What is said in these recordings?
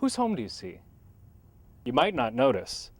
Whose home do you see? You might not notice,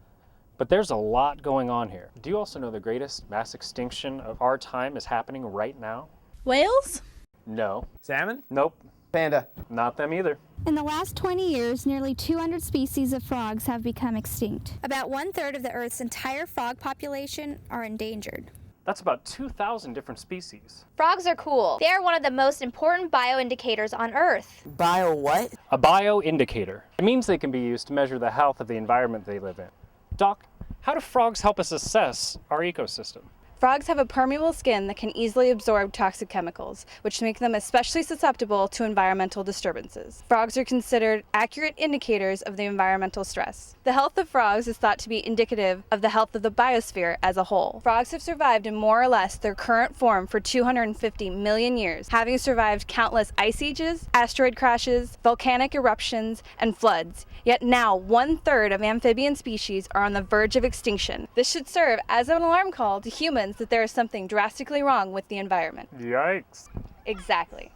but there's a lot going on here. Do you also know the greatest mass extinction of our time is happening right now? Whales? No. Salmon? Nope. Panda. Not them either. In the last 20 years, nearly 200 species of frogs have become extinct. About 1/3 of the Earth's entire frog population are endangered. That's about 2,000 different species. Frogs are cool. They are one of the most important bioindicators on Earth. Bio what? A bioindicator. It means they can be used to measure the health of the environment they live in. Doc, how do frogs help us assess our ecosystem? Frogs have a permeable skin that can easily absorb toxic chemicals, which make them especially susceptible to environmental disturbances. Frogs are considered accurate indicators of the environmental stress. The health of frogs is thought to be indicative of the health of the biosphere as a whole. Frogs have survived in more or less their current form for 250 million years, having survived countless ice ages, asteroid crashes, volcanic eruptions, and floods. Yet now, 1/3 of amphibian species are on the verge of extinction. This should serve as an alarm call to humans that there is something drastically wrong with the environment. Yikes. Exactly.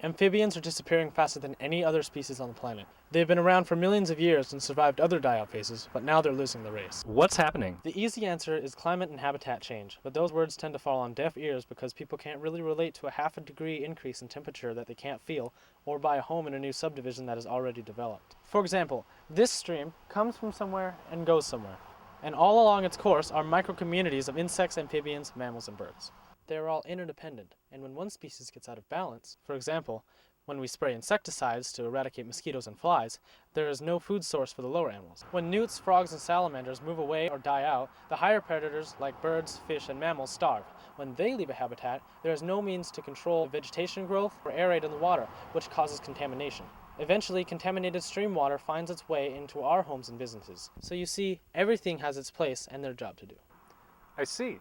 Amphibians are disappearing faster than any other species on the planet. They've been around for millions of years and survived other die-out phases, but now they're losing the race. What's happening? The easy answer is climate and habitat change, but those words tend to fall on deaf ears because people can't really relate to a 0.5 degree increase in temperature that they can't feel, or buy a home in a new subdivision that is already developed. For example, this stream comes from somewhere and goes somewhere, and all along its course are micro-communities of insects, amphibians, mammals, and birds. They are all interdependent, and when one species gets out of balance, for example, when we spray insecticides to eradicate mosquitoes and flies, there is no food source for the lower animals. When newts, frogs, and salamanders move away or die out, the higher predators like birds, fish, and mammals starve. When they leave a habitat, there is no means to control vegetation growth or aerate in the water, which causes contamination. Eventually, contaminated stream water finds its way into our homes and businesses. So you see, everything has its place and their job to do. I see.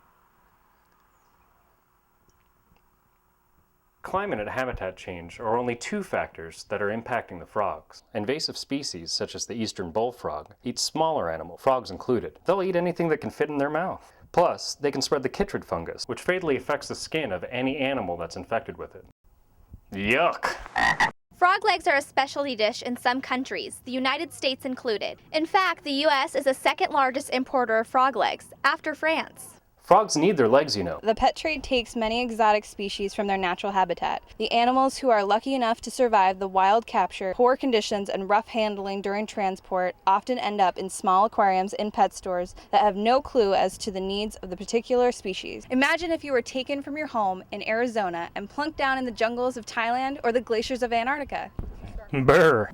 Climate and habitat change are only two factors that are impacting the frogs. Invasive species, such as the eastern bullfrog, eat smaller animals, frogs included. They'll eat anything that can fit in their mouth. Plus, they can spread the chytrid fungus, which fatally affects the skin of any animal that's infected with it. Yuck! Frog legs are a specialty dish in some countries, the United States included. In fact, the U.S. is the second largest importer of frog legs, after France. Frogs need their legs, you know. The pet trade takes many exotic species from their natural habitat. The animals who are lucky enough to survive the wild capture, poor conditions, and rough handling during transport often end up in small aquariums in pet stores that have no clue as to the needs of the particular species. Imagine if you were taken from your home in Arizona and plunked down in the jungles of Thailand or the glaciers of Antarctica. Brr.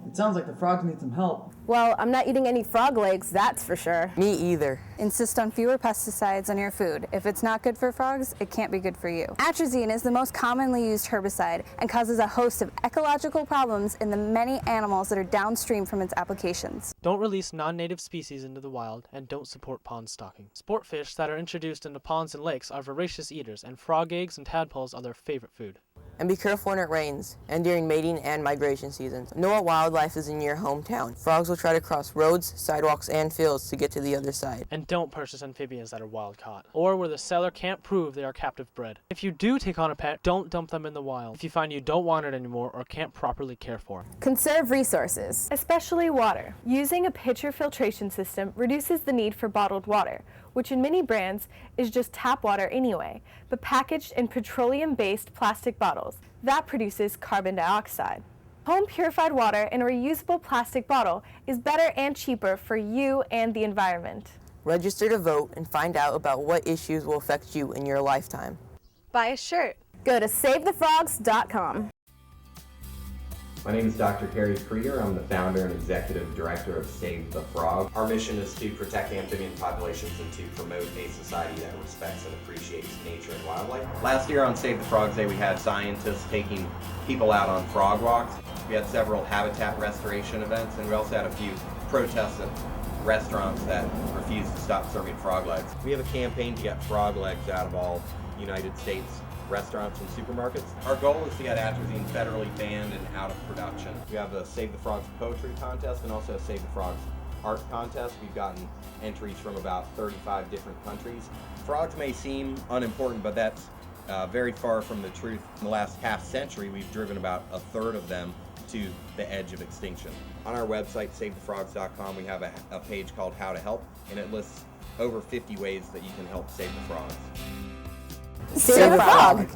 It sounds like the frogs need some help. Well, I'm not eating any frog legs, that's for sure. Me either. Insist on fewer pesticides on your food. If it's not good for frogs, it can't be good for you. Atrazine is the most commonly used herbicide and causes a host of ecological problems in the many animals that are downstream from its applications. Don't release non-native species into the wild, and don't support pond stocking. Sport fish that are introduced into ponds and lakes are voracious eaters, and frog eggs and tadpoles are their favorite food. And be careful when it rains, and during mating and migration seasons. Know what wildlife is in your hometown. Frogs will try to cross roads, sidewalks, and fields to get to the other side. And don't purchase amphibians that are wild caught, or where the seller can't prove they are captive bred. If you do take on a pet, don't dump them in the wild if you find you don't want it anymore or can't properly care for it. Conserve resources. Especially water. Using a pitcher filtration system reduces the need for bottled water, which in many brands is just tap water anyway, but packaged in petroleum-based plastic bottles. That produces carbon dioxide. Home purified water in a reusable plastic bottle is better and cheaper for you and the environment. Register to vote and find out about what issues will affect you in your lifetime. Buy a shirt. Go to SaveTheFrogs.com. My name is Dr. Harry Krieger. I'm the founder and executive director of Save the Frog. Our mission is to protect amphibian populations and to promote a society that respects and appreciates nature and wildlife. Last year on Save the Frogs Day, we had scientists taking people out on frog walks. We had several habitat restoration events, and we also had a few protests at restaurants that refused to stop serving frog legs. We have a campaign to get frog legs out of all United States restaurants and supermarkets. Our goal is to get atrazine federally banned and out of production. We have a Save the Frogs poetry contest and also a Save the Frogs art contest. We've gotten entries from about 35 different countries. Frogs may seem unimportant, but that's very far from the truth. In the last half century, we've driven about 1/3 of them to the edge of extinction. On our website, SaveTheFrogs.com, we have a page called How to Help, and it lists over 50 ways that you can help save the frogs. Save a frog!